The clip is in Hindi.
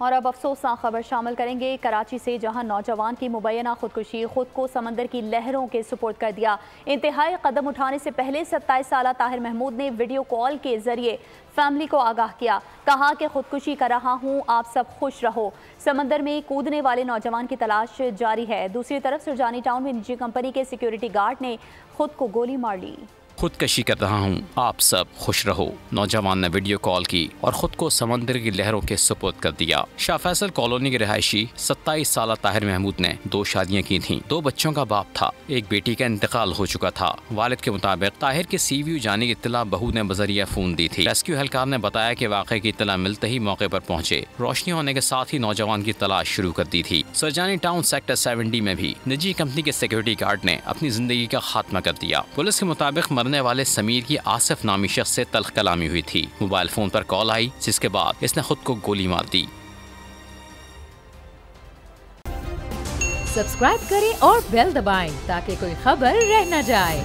और अब अफसोसनाक खबर शामिल करेंगे कराची से, जहां नौजवान की मुबैना खुदकुशी, खुद को समंदर की लहरों के सुपुर्द कर दिया। इंतहाई कदम उठाने से पहले 27 साल ताहिर महमूद ने वीडियो कॉल के जरिए फैमिली को आगाह किया। कहा कि खुदकुशी कर रहा हूं, आप सब खुश रहो। समंदर में कूदने वाले नौजवान की तलाश जारी है। दूसरी तरफ सुरजानी टाउन में निजी कंपनी के सिक्योरिटी गार्ड ने खुद को गोली मार ली। खुदकशी कर रहा हूँ, आप सब खुश रहो। नौजवान ने वीडियो कॉल की और खुद को समंदर की लहरों के सुपुर्द कर दिया। शाह फैसल कॉलोनी के रिहायशी 27 साल ताहिर महमूद ने 2 शादियां की थीं, 2 बच्चों का बाप था। एक बेटी का इंतकाल हो चुका था। वालिद के मुताबिक ताहिर के सीवीयू जाने की इत्तला बहू ने बजरिया फोन दी थी। रेस्क्यू एहलकार ने बताया कि वाक़े की इत्तला मिलते ही मौके पर पहुंचे। रोशनी होने के साथ ही नौजवान की तलाश शुरू कर दी थी। सुरजानी टाउन सेक्टर 70 में भी निजी कंपनी के सिक्योरिटी गार्ड ने अपनी जिंदगी का खात्मा कर दिया। पुलिस के मुताबिक मरने वाले समीर की आसिफ नामी शख्स से तल्ख कलामी हुई थी। मोबाइल फोन पर कॉल आई, जिसके बाद इसने खुद को गोली मार दी। सब्सक्राइब करें और बेल दबाएं ताकि कोई खबर रह न जाए।